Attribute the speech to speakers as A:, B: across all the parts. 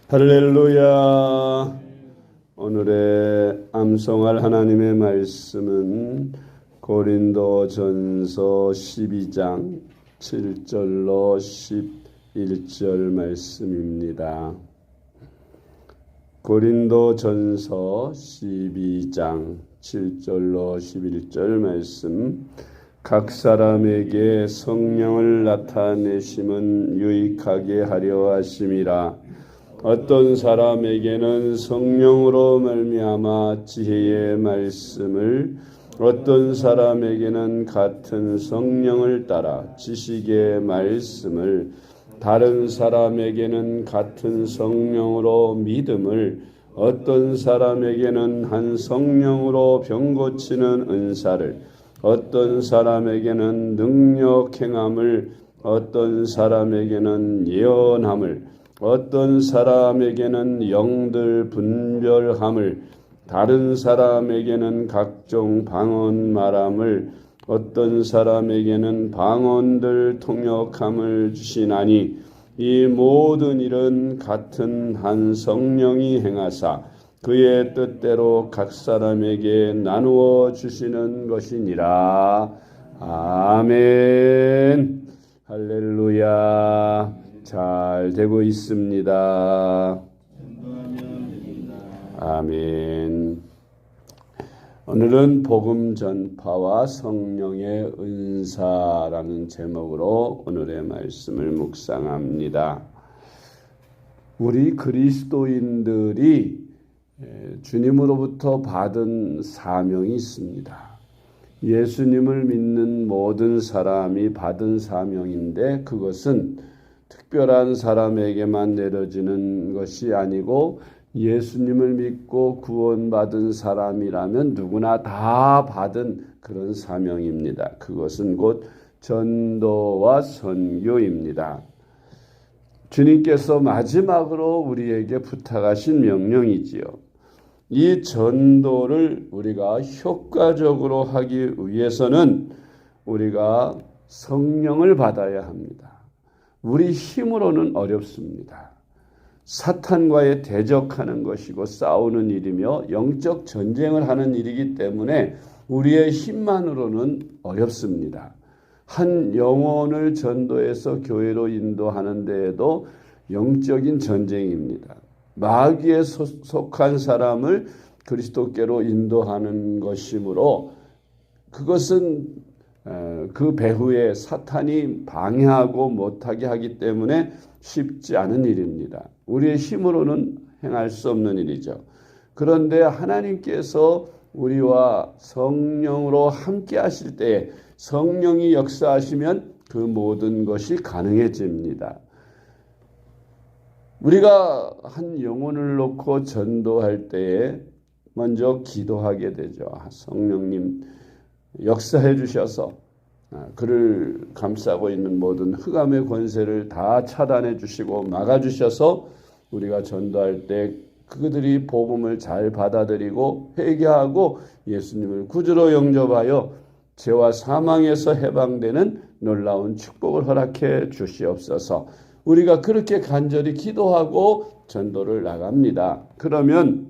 A: 할렐루야. 오늘의 암송할 하나님의 말씀은 고린도전서 12장 7절로 11절 말씀입니다. 고린도전서 12장 7절로 11절 말씀. 각 사람에게 성령을 나타내심은 유익하게 하려 하심이라. 어떤 사람에게는 성령으로 말미암아 지혜의 말씀을, 어떤 사람에게는 같은 성령을 따라 지식의 말씀을, 다른 사람에게는 같은 성령으로 믿음을, 어떤 사람에게는 한 성령으로 병 고치는 은사를, 어떤 사람에게는 능력 행함을, 어떤 사람에게는 예언함을, 어떤 사람에게는 영들 분별함을, 다른 사람에게는 각종 방언 말함을, 어떤 사람에게는 방언들 통역함을 주시나니, 이 모든 일은 같은 한 성령이 행하사 그의 뜻대로 각 사람에게 나누어 주시는 것이니라. 아멘. 할렐루야. 잘 되고 있습니다. 아멘. 오늘은 복음 전파와 성령의 은사라는 제목으로 오늘의 말씀을 묵상합니다. 우리 그리스도인들이 주님으로부터 받은 사명이 있습니다. 예수님을 믿는 모든 사람이 받은 사명인데, 그것은 특별한 사람에게만 내려지는 것이 아니고 예수님을 믿고 구원받은 사람이라면 누구나 다 받은 그런 사명입니다. 그것은 곧 전도와 선교입니다. 주님께서 마지막으로 우리에게 부탁하신 명령이지요. 이 전도를 우리가 효과적으로 하기 위해서는 우리가 성령을 받아야 합니다. 우리 힘으로는 어렵습니다. 사탄과의 대적하는 것이고 싸우는 일이며 영적 전쟁을 하는 일이기 때문에 우리의 힘만으로는 어렵습니다. 한 영혼을 전도해서 교회로 인도하는 데에도 영적인 전쟁입니다. 마귀에 속한 사람을 그리스도께로 인도하는 것이므로 그것은 그 배후에 사탄이 방해하고 못하게 하기 때문에 쉽지 않은 일입니다. 우리의 힘으로는 행할 수 없는 일이죠. 그런데 하나님께서 우리와 성령으로 함께 하실 때에 성령이 역사하시면 그 모든 것이 가능해집니다. 우리가 한 영혼을 놓고 전도할 때에 먼저 기도하게 되죠. 성령님 역사해 주셔서 그를 감싸고 있는 모든 흑암의 권세를 다 차단해 주시고 막아 주셔서 우리가 전도할 때 그들이 복음을 잘 받아들이고 회개하고 예수님을 구주로 영접하여 죄와 사망에서 해방되는 놀라운 축복을 허락해 주시옵소서. 우리가 그렇게 간절히 기도하고 전도를 나갑니다. 그러면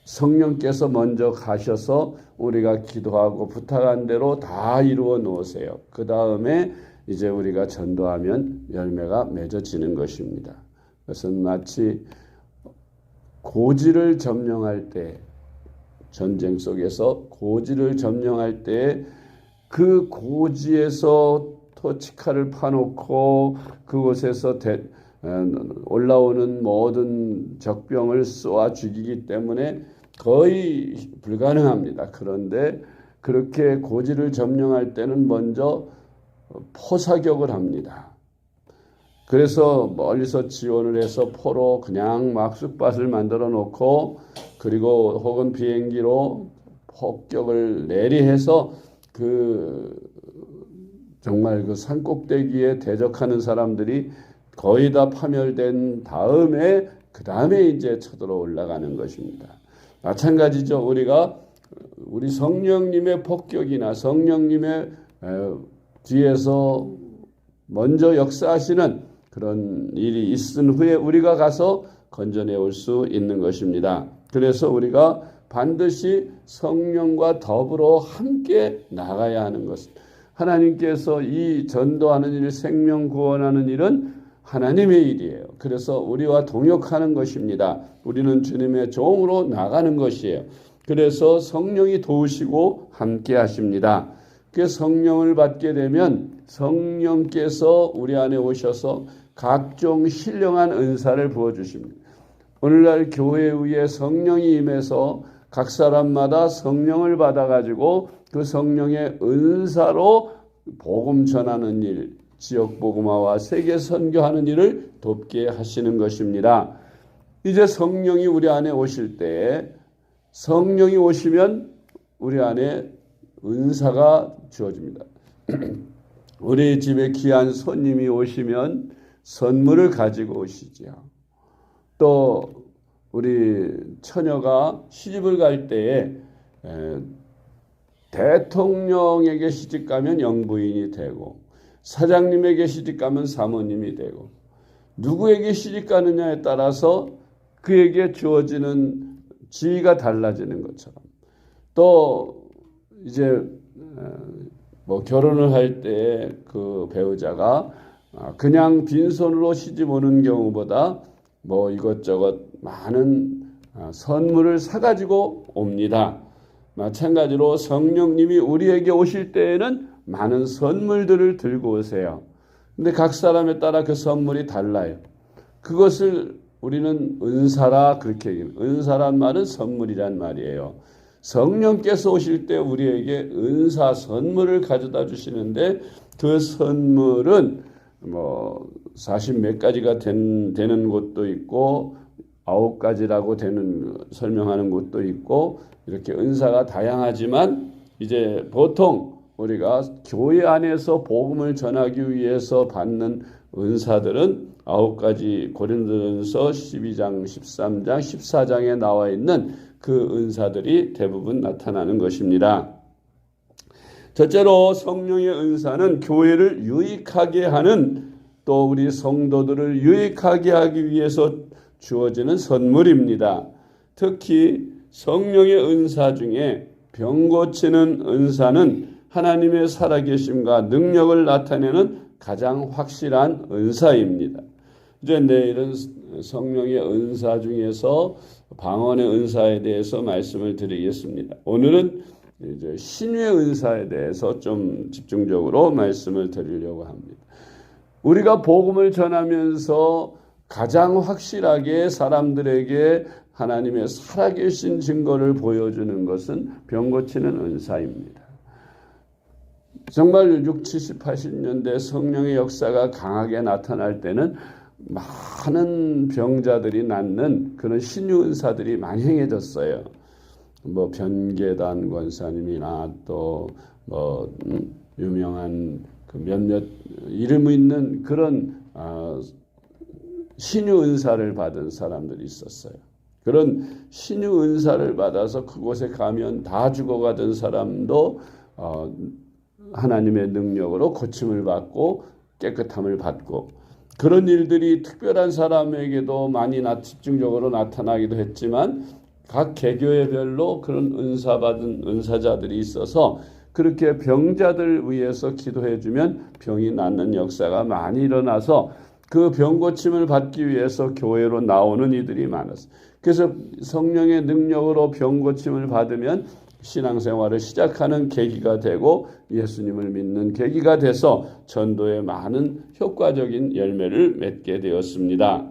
A: 성령께서 먼저 가셔서 우리가 기도하고 부탁한 대로 다 이루어 놓으세요. 그 다음에 이제 우리가 전도하면 열매가 맺어지는 것입니다. 그것은 마치 고지를 점령할 때, 전쟁 속에서 고지를 점령할 때 그 고지에서 토치칼을 파놓고 그곳에서 올라오는 모든 적병을 쏘아 죽이기 때문에 거의 불가능합니다. 그런데 그렇게 고지를 점령할 때는 먼저 포사격을 합니다. 그래서 멀리서 지원을 해서 포로 그냥 막 쑥밭을 만들어 놓고, 그리고 혹은 비행기로 폭격을 내리해서 정말 그 산꼭대기에 대적하는 사람들이 거의 다 파멸된 다음에 그 다음에 이제 쳐들어 올라가는 것입니다. 마찬가지죠. 우리 성령님의 폭격이나 성령님의 뒤에서 먼저 역사하시는 그런 일이 있은 후에 우리가 가서 건져내 올 수 있는 것입니다. 그래서 우리가 반드시 성령과 더불어 함께 나가야 하는 것. 하나님께서 이 전도하는 일, 생명 구원하는 일은 하나님의 일이에요. 그래서 우리와 동역하는 것입니다. 우리는 주님의 종으로 나가는 것이에요. 그래서 성령이 도우시고 함께 하십니다. 그 성령을 받게 되면 성령께서 우리 안에 오셔서 각종 신령한 은사를 부어주십니다. 오늘날 교회 위에 성령이 임해서 각 사람마다 성령을 받아가지고 그 성령의 은사로 복음 전하는 일, 지역 복음화와 세계 선교하는 일을 돕게 하시는 것입니다. 이제 성령이 우리 안에 오실 때, 성령이 오시면 우리 안에 은사가 주어집니다. 우리 집에 귀한 손님이 오시면 선물을 가지고 오시지요. 또 우리 처녀가 시집을 갈 때에 대통령에게 시집가면 영부인이 되고 사장님에게 시집가면 사모님이 되고 누구에게 시집가느냐에 따라서 그에게 주어지는 지위가 달라지는 것처럼 또 이제 뭐 결혼을 할 때 그 배우자가 그냥 빈손으로 시집 오는 경우보다 뭐 이것저것 많은 선물을 사가지고 옵니다. 마찬가지로 성령님이 우리에게 오실 때에는 많은 선물들을 들고 오세요. 근데 각 사람에 따라 그 선물이 달라요. 그것을 우리는 은사라 그렇게 얘기합니다. 은사란 말은 선물이란 말이에요. 성령께서 오실 때 우리에게 은사 선물을 가져다 주시는데 그 선물은 뭐 40몇 가지가 되는 곳도 있고 9가지라고 설명하는 곳도 있고 이렇게 은사가 다양하지만 이제 보통 우리가 교회 안에서 복음을 전하기 위해서 받는 은사들은 9가지 고린도전서 12장, 13장, 14장에 나와 있는 그 은사들이 대부분 나타나는 것입니다. 첫째로 성령의 은사는 교회를 유익하게 하는 또 우리 성도들을 유익하게 하기 위해서 주어지는 선물입니다. 특히 성령의 은사 중에 병 고치는 은사는 하나님의 살아계심과 능력을 나타내는 가장 확실한 은사입니다. 이제 내일은 성령의 은사 중에서 방언의 은사에 대해서 말씀을 드리겠습니다. 오늘은 이제 신유의 은사에 대해서 좀 집중적으로 말씀을 드리려고 합니다. 우리가 복음을 전하면서 가장 확실하게 사람들에게 하나님의 살아계신 증거를 보여주는 것은 병 고치는 은사입니다. 정말 60, 70, 80년대 성령의 역사가 강하게 나타날 때는 많은 병자들이 낫는 그런 신유 은사들이 많이 행해졌어요. 뭐 변계단 권사님이나 또 뭐 유명한 그 몇몇 이름 있는 그런 신유 은사를 받은 사람들이 있었어요. 그런 신유 은사를 받아서 그곳에 가면 다 죽어가던 사람도 하나님의 능력으로 고침을 받고 깨끗함을 받고 그런 일들이 특별한 사람에게도 많이 집중적으로 나타나기도 했지만 각 개교회별로 그런 은사 받은 은사자들이 있어서 그렇게 병자들 위해서 기도해주면 병이 낫는 역사가 많이 일어나서 그 병 고침을 받기 위해서 교회로 나오는 이들이 많았어요. 그래서 성령의 능력으로 병 고침을 받으면 신앙생활을 시작하는 계기가 되고 예수님을 믿는 계기가 돼서 전도에 많은 효과적인 열매를 맺게 되었습니다.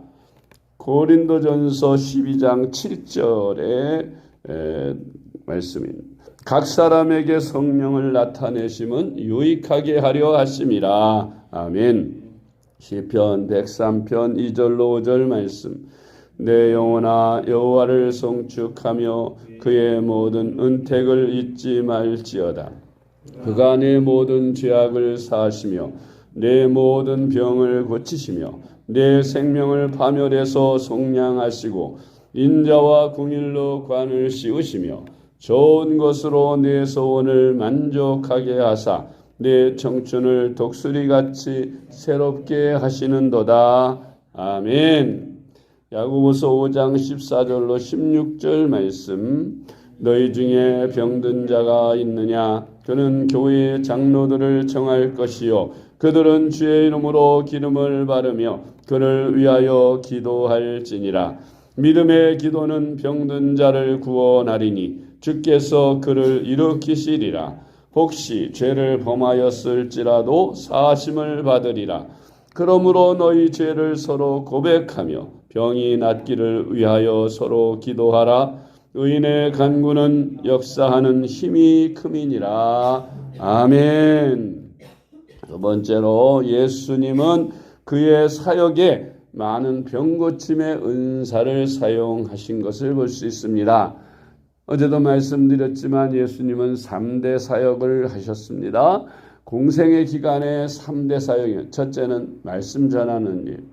A: 고린도전서 12장 7절의 말씀입니다. 각 사람에게 성령을 나타내심은 유익하게 하려 하심이라. 아멘. 시편 103편 2절로 5절 말씀. 내 영혼아 여호와를 송축하며 그의 모든 은택을 잊지 말지어다. 그가 내 모든 죄악을 사하시며 내 모든 병을 고치시며 내 생명을 파멸해서 속량하시고 인자와 궁일로 관을 씌우시며 좋은 것으로 내 소원을 만족하게 하사 내 청춘을 독수리같이 새롭게 하시는도다. 아멘. 야고보서 5장 14절로 16절 말씀. 너희 중에 병든 자가 있느냐? 그는 교회의 장로들을 청할 것이요 그들은 주의 이름으로 기름을 바르며 그를 위하여 기도할지니라. 믿음의 기도는 병든 자를 구원하리니 주께서 그를 일으키시리라. 혹시 죄를 범하였을지라도 사하심을 받으리라. 그러므로 너희 죄를 서로 고백하며 병이 낫기를 위하여 서로 기도하라. 의인의 간구는 역사하는 힘이 큼이니라. 아멘. 두 번째로 예수님은 그의 사역에 많은 병고침의 은사를 사용하신 것을 볼 수 있습니다. 어제도 말씀드렸지만 예수님은 3대 사역을 하셨습니다. 공생의 기간에 3대 사역이요. 첫째는 말씀 전하는 일,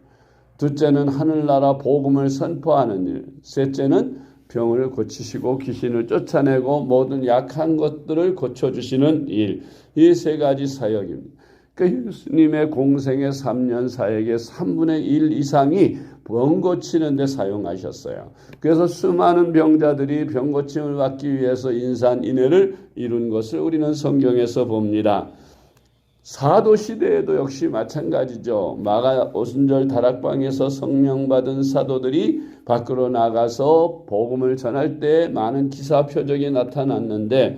A: 둘째는 하늘나라 복음을 선포하는 일, 셋째는 병을 고치시고 귀신을 쫓아내고 모든 약한 것들을 고쳐주시는 일, 이 세 가지 사역입니다. 그러니까 예수님의 공생의 3년 사역의 3분의 1 이상이 병 고치는 데 사용하셨어요. 그래서 수많은 병자들이 병 고침을 받기 위해서 인산인해를 이룬 것을 우리는 성경에서 봅니다. 사도 시대에도 역시 마찬가지죠. 마가 오순절 다락방에서 성령 받은 사도들이 밖으로 나가서 복음을 전할 때 많은 기사 표적이 나타났는데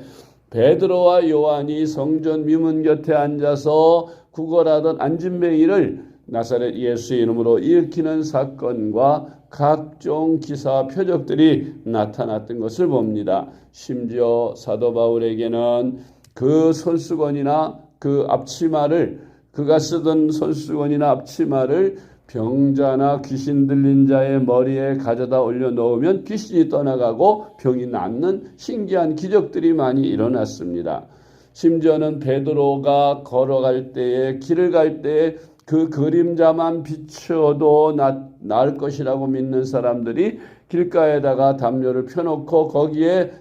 A: 베드로와 요한이 성전 미문 곁에 앉아서 구걸하던 안진뱅이를 나사렛 예수의 이름으로 일으키는 사건과 각종 기사 표적들이 나타났던 것을 봅니다. 심지어 사도 바울에게는 그 손수건이나 그 앞치마를 그가 쓰던 손수건이나 앞치마를 병자나 귀신 들린 자의 머리에 가져다 올려놓으면 귀신이 떠나가고 병이 낫는 신기한 기적들이 많이 일어났습니다. 심지어는 베드로가 걸어갈 때에 길을 갈 때에 그 그림자만 비추어도 나을 것이라고 믿는 사람들이 길가에다가 담요를 펴놓고 거기에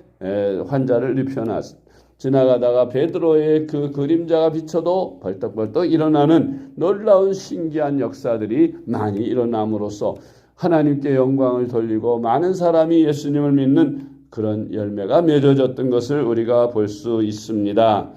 A: 환자를 눕혀놨습니다. 지나가다가 베드로의 그 그림자가 비쳐도 벌떡벌떡 일어나는 놀라운 신기한 역사들이 많이 일어남으로써 하나님께 영광을 돌리고 많은 사람이 예수님을 믿는 그런 열매가 맺어졌던 것을 우리가 볼 수 있습니다.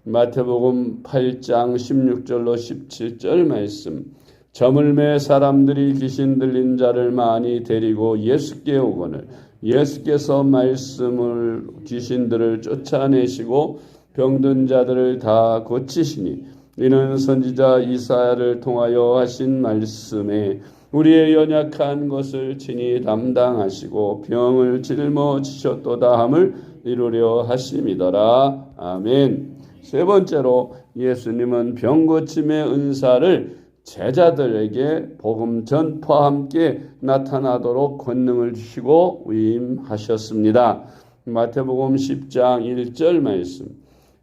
A: 마태복음 8장 16절로 17절 말씀. 저물매 사람들이 귀신 들린 자를 많이 데리고 예수께 오거늘 예수께서 말씀을 귀신들을 쫓아내시고 병든 자들을 다 고치시니 이는 선지자 이사야를 통하여 하신 말씀에 우리의 연약한 것을 친히 담당하시고 병을 짊어지셨도다 함을 이루려 하심이더라. 아멘. 세 번째로 예수님은 병고침의 은사를 제자들에게 복음 전파와 함께 나타나도록 권능을 주시고 위임하셨습니다. 마태복음 10장 1절 말씀.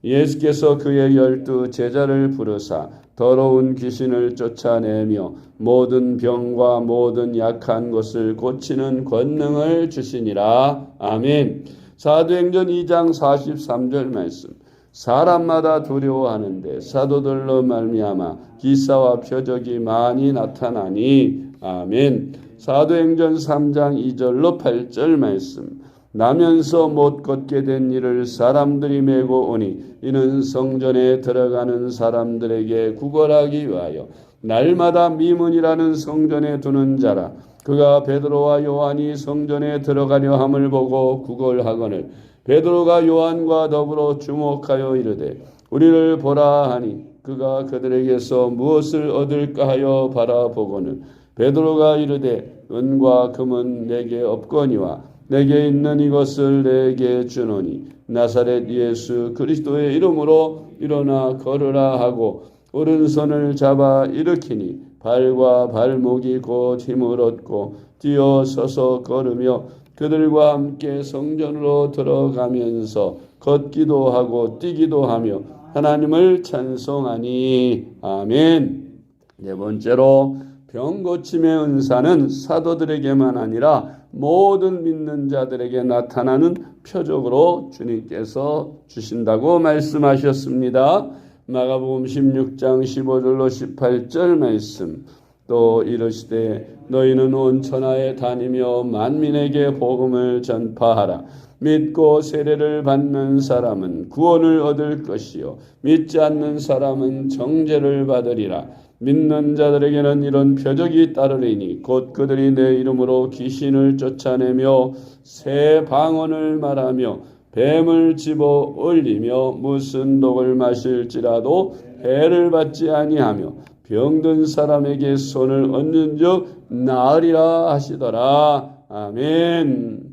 A: 예수께서 그의 12 제자를 부르사 더러운 귀신을 쫓아내며 모든 병과 모든 약한 것을 고치는 권능을 주시니라. 아멘. 사도행전 2장 43절 말씀. 사람마다 두려워하는데 사도들로 말미암아 기사와 표적이 많이 나타나니. 아멘. 사도행전 3장 2절로 8절 말씀. 나면서 못 걷게 된 이를 사람들이 메고 오니 이는 성전에 들어가는 사람들에게 구걸하기 위하여 날마다 미문이라는 성전에 두는 자라. 그가 베드로와 요한이 성전에 들어가려 함을 보고 구걸하거늘 베드로가 요한과 더불어 주목하여 이르되 우리를 보라 하니 그가 그들에게서 무엇을 얻을까 하여 바라보거늘 베드로가 이르되 은과 금은 내게 없거니와 내게 있는 이것을 내게 주노니 나사렛 예수 그리스도의 이름으로 일어나 걸으라 하고 오른손을 잡아 일으키니 발과 발목이 곧 힘을 얻고 뛰어서서 걸으며 그들과 함께 성전으로 들어가면서 걷기도 하고 뛰기도 하며 하나님을 찬송하니. 아멘. 네 번째로 병고침의 은사는 사도들에게만 아니라 모든 믿는 자들에게 나타나는 표적으로 주님께서 주신다고 말씀하셨습니다. 마가복음 16장 15절로 18절 말씀. 또 이르시되 너희는 온 천하에 다니며 만민에게 복음을 전파하라. 믿고 세례를 받는 사람은 구원을 얻을 것이요 믿지 않는 사람은 정죄를 받으리라. 믿는 자들에게는 이런 표적이 따르리니 곧 그들이 내 이름으로 귀신을 쫓아내며 새 방언을 말하며 뱀을 집어 올리며 무슨 독을 마실지라도 해를 받지 아니하며 병든 사람에게 손을 얹은즉 나으리라 하시더라. 아멘.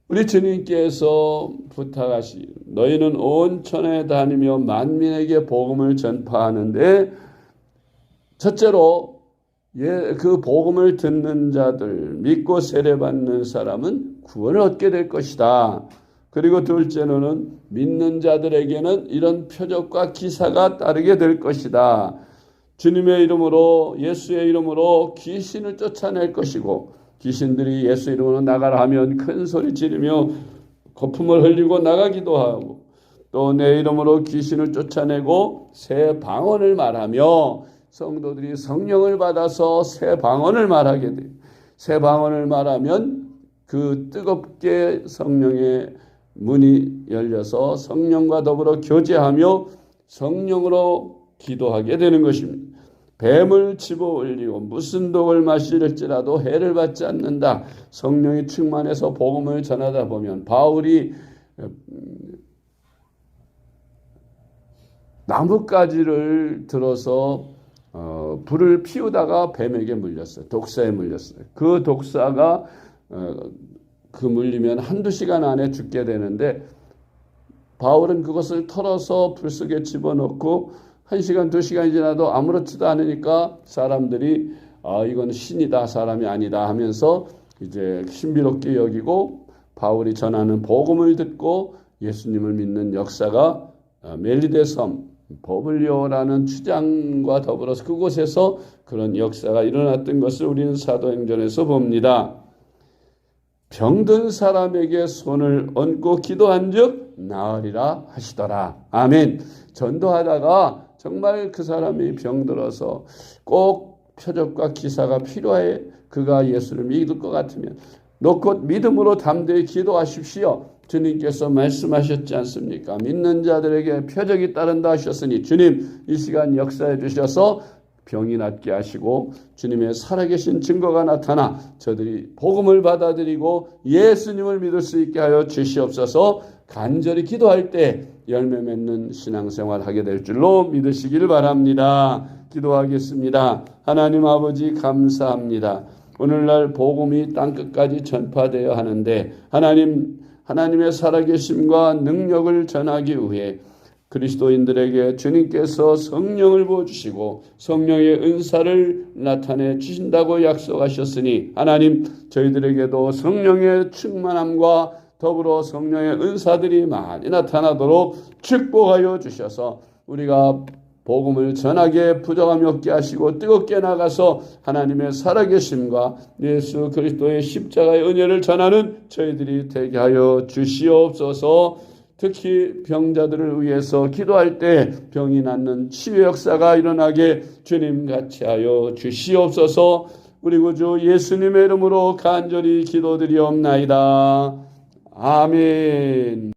A: 우리 주님께서 부탁하시 너희는 온 천하에 다니며 만민에게 복음을 전파하는데 첫째로 그 복음을 듣는 자들 믿고 세례받는 사람은 구원을 얻게 될 것이다. 그리고 둘째로는 믿는 자들에게는 이런 표적과 기사가 따르게 될 것이다. 주님의 이름으로 예수의 이름으로 귀신을 쫓아낼 것이고 귀신들이 예수 이름으로 나가라 하면 큰 소리 지르며 거품을 흘리고 나가기도 하고 또 내 이름으로 귀신을 쫓아내고 새 방언을 말하며 성도들이 성령을 받아서 새 방언을 말하게 돼요. 새 방언을 말하면 그 뜨겁게 성령의 문이 열려서 성령과 더불어 교제하며 성령으로 기도하게 되는 것입니다. 뱀을 집어 올리고 무슨 독을 마실지라도 해를 받지 않는다. 성령이 충만해서 복음을 전하다 보면 바울이 나뭇가지를 들어서 불을 피우다가 뱀에게 물렸어요. 독사에 물렸어요. 그 독사가 그 물리면 한두 시간 안에 죽게 되는데 바울은 그것을 털어서 불 속에 집어넣고 1시간, 2시간이 지나도 아무렇지도 않으니까 사람들이 이건 신이다, 사람이 아니다 하면서 이제 신비롭게 여기고 바울이 전하는 복음을 듣고 예수님을 믿는 역사가 멜리데 섬, 버블리오라는 추장과 더불어서 그곳에서 그런 역사가 일어났던 것을 우리는 사도행전에서 봅니다. 병든 사람에게 손을 얹고 기도한즉 나으리라 하시더라. 아멘. 전도하다가 정말 그 사람이 병들어서 꼭 표적과 기사가 필요해 그가 예수를 믿을 것 같으면 놓고 믿음으로 담대히 기도하십시오. 주님께서 말씀하셨지 않습니까? 믿는 자들에게 표적이 따른다 하셨으니 주님 이 시간 역사해 주셔서 병이 낫게 하시고 주님의 살아계신 증거가 나타나 저들이 복음을 받아들이고 예수님을 믿을 수 있게 하여 주시옵소서. 간절히 기도할 때 열매 맺는 신앙생활 하게 될 줄로 믿으시길 바랍니다. 기도하겠습니다. 하나님 아버지 감사합니다. 오늘날 복음이 땅끝까지 전파되어야 하는데 하나님의 살아계심과 능력을 전하기 위해 그리스도인들에게 주님께서 성령을 부어주시고 성령의 은사를 나타내 주신다고 약속하셨으니 하나님 저희들에게도 성령의 충만함과 더불어 성령의 은사들이 많이 나타나도록 축복하여 주셔서 우리가 복음을 전하게 부족함이 없게 하시고 뜨겁게 나가서 하나님의 살아계심과 예수 그리스도의 십자가의 은혜를 전하는 저희들이 되게 하여 주시옵소서. 특히 병자들을 위해서 기도할 때 병이 낫는 치유 역사가 일어나게 주님 같이 하여 주시옵소서. 우리 구주 예수님의 이름으로 간절히 기도드리옵나이다. 아멘.